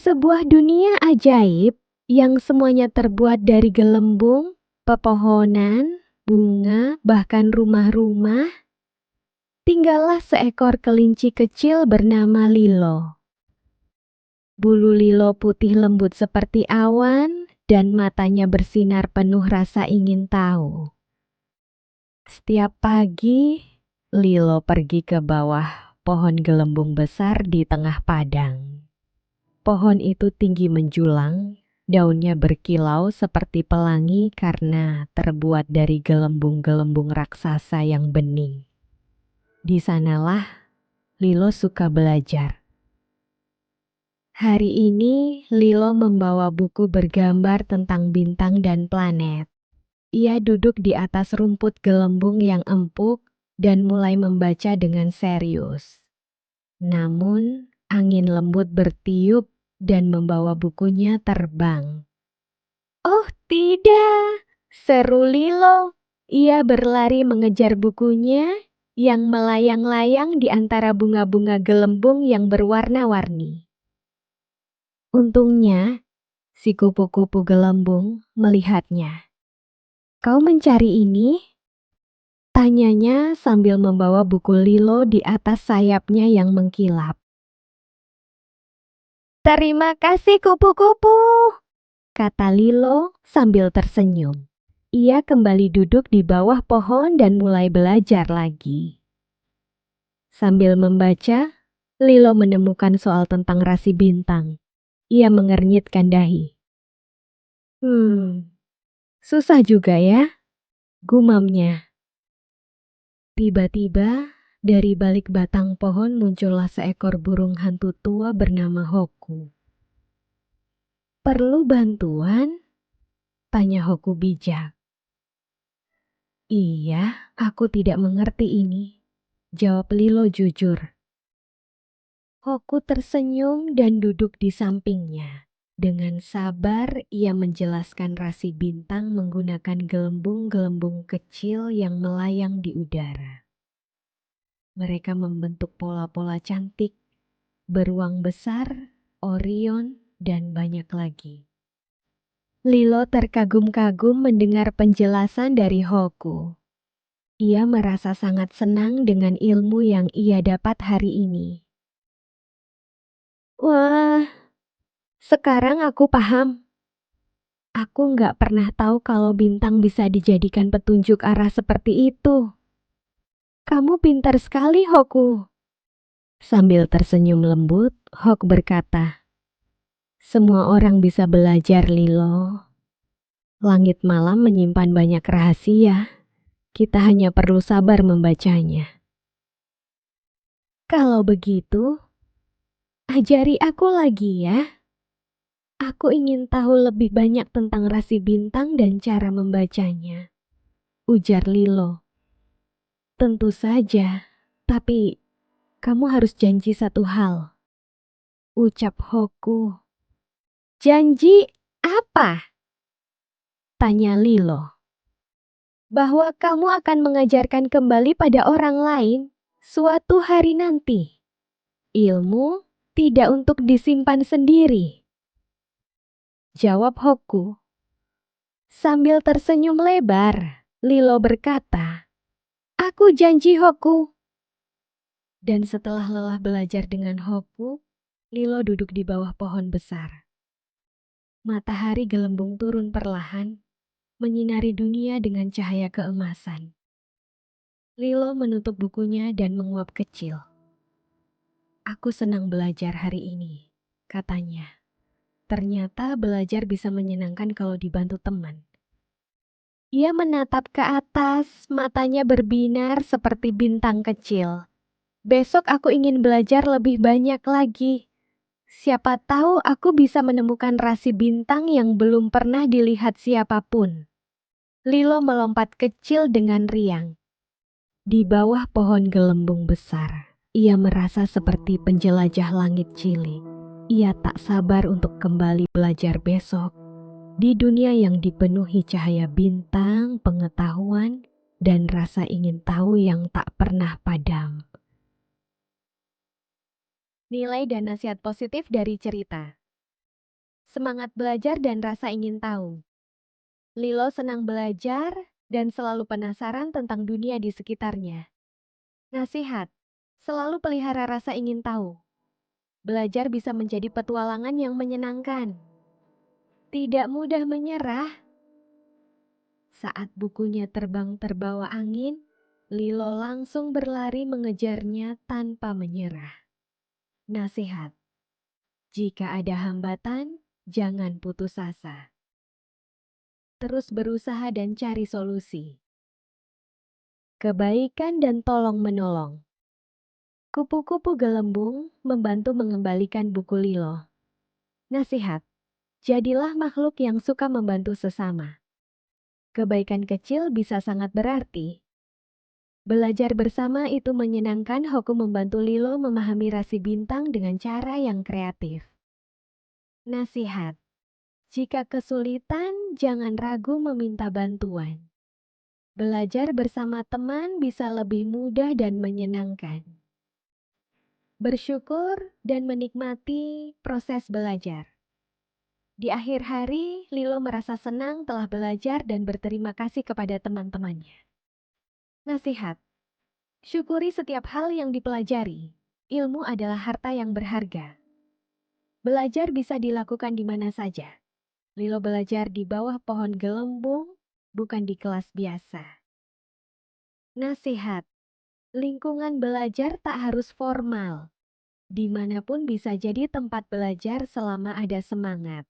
sebuah dunia ajaib yang semuanya terbuat dari gelembung, pepohonan, bunga, bahkan rumah-rumah, tinggallah seekor kelinci kecil bernama Lilo. Bulu Lilo putih lembut seperti awan dan matanya bersinar penuh rasa ingin tahu. Setiap pagi, Lilo pergi ke bawah pohon gelembung besar di tengah padang. Pohon itu tinggi menjulang, daunnya berkilau seperti pelangi karena terbuat dari gelembung-gelembung raksasa yang bening. Di sanalah Lilo suka belajar. Hari ini Lilo membawa buku bergambar tentang bintang dan planet. Ia duduk di atas rumput gelembung yang empuk dan mulai membaca dengan serius. Namun, angin lembut bertiup dan membawa bukunya terbang. "Oh tidak!" seru Lilo. Ia berlari mengejar bukunya yang melayang-layang di antara bunga-bunga gelembung yang berwarna-warni. Untungnya, si kupu-kupu gelembung melihatnya. "Kau mencari ini?" tanyanya sambil membawa buku Lilo di atas sayapnya yang mengkilap. "Terima kasih kupu-kupu," kata Lilo sambil tersenyum. Ia kembali duduk di bawah pohon dan mulai belajar lagi. Sambil membaca, Lilo menemukan soal tentang rasi bintang. Ia mengernyitkan dahi. Susah juga ya, gumamnya. Tiba-tiba, dari balik batang pohon muncullah seekor burung hantu tua bernama Hoku. "Perlu bantuan?" tanya Hoku bijak. "Iya, aku tidak mengerti ini," jawab Lilo jujur. Hoku tersenyum dan duduk di sampingnya. Dengan sabar, ia menjelaskan rasi bintang menggunakan gelembung-gelembung kecil yang melayang di udara. Mereka membentuk pola-pola cantik, beruang besar, Orion, dan banyak lagi. Lilo terkagum-kagum mendengar penjelasan dari Hoku. Ia merasa sangat senang dengan ilmu yang ia dapat hari ini. "Wah, sekarang aku paham. Aku nggak pernah tahu kalau bintang bisa dijadikan petunjuk arah seperti itu. Kamu pintar sekali, Hoku." Sambil tersenyum lembut, Hok berkata, "Semua orang bisa belajar, Lilo. Langit malam menyimpan banyak rahasia. Kita hanya perlu sabar membacanya." "Kalau begitu, ajari aku lagi ya. Aku ingin tahu lebih banyak tentang rasi bintang dan cara membacanya," ujar Lilo. "Tentu saja, tapi kamu harus janji satu hal," ucap Hoku. "Janji apa?" tanya Lilo. "Bahwa kamu akan mengajarkan kembali pada orang lain suatu hari nanti. Ilmu tidak untuk disimpan sendiri," jawab Hoku. Sambil tersenyum lebar, Lilo berkata, "Aku janji, Hoku." Dan setelah lelah belajar dengan Hoku, Lilo duduk di bawah pohon besar. Matahari gelembung turun perlahan, menyinari dunia dengan cahaya keemasan. Lilo menutup bukunya dan menguap kecil. "Aku senang belajar hari ini," katanya. "Ternyata belajar bisa menyenangkan kalau dibantu teman." Ia menatap ke atas, matanya berbinar seperti bintang kecil. "Besok aku ingin belajar lebih banyak lagi. Siapa tahu aku bisa menemukan rasi bintang yang belum pernah dilihat siapapun." Lilo melompat kecil dengan riang. Di bawah pohon gelembung besar, ia merasa seperti penjelajah langit cilik. Ia tak sabar untuk kembali belajar besok di dunia yang dipenuhi cahaya bintang, pengetahuan, dan rasa ingin tahu yang tak pernah padam. Nilai dan nasihat positif dari cerita. semangat belajar dan rasa ingin tahu. Lilo senang belajar dan selalu penasaran tentang dunia di sekitarnya. Nasihat: selalu pelihara rasa ingin tahu. Belajar bisa menjadi petualangan yang menyenangkan. Tidak mudah menyerah. Saat bukunya terbang terbawa angin, Lilo langsung berlari mengejarnya tanpa menyerah. Nasihat: jika ada hambatan, jangan putus asa. Terus berusaha dan cari solusi. Kebaikan dan tolong-menolong. Kupu-kupu gelembung membantu mengembalikan buku Lilo. Nasihat: jadilah makhluk yang suka membantu sesama. Kebaikan kecil bisa sangat berarti. Belajar bersama itu menyenangkan. Hoku membantu Lilo memahami rasi bintang dengan cara yang kreatif. Nasihat: jika kesulitan, jangan ragu meminta bantuan. Belajar bersama teman bisa lebih mudah dan menyenangkan. Bersyukur dan menikmati proses belajar. Di akhir hari, Lilo merasa senang telah belajar dan berterima kasih kepada teman-temannya. Nasihat: syukuri setiap hal yang dipelajari. Ilmu adalah harta yang berharga. Belajar bisa dilakukan di mana saja. Lilo belajar di bawah pohon gelembung, bukan di kelas biasa. Nasihat: lingkungan belajar tak harus formal. Dimanapun bisa jadi tempat belajar selama ada semangat.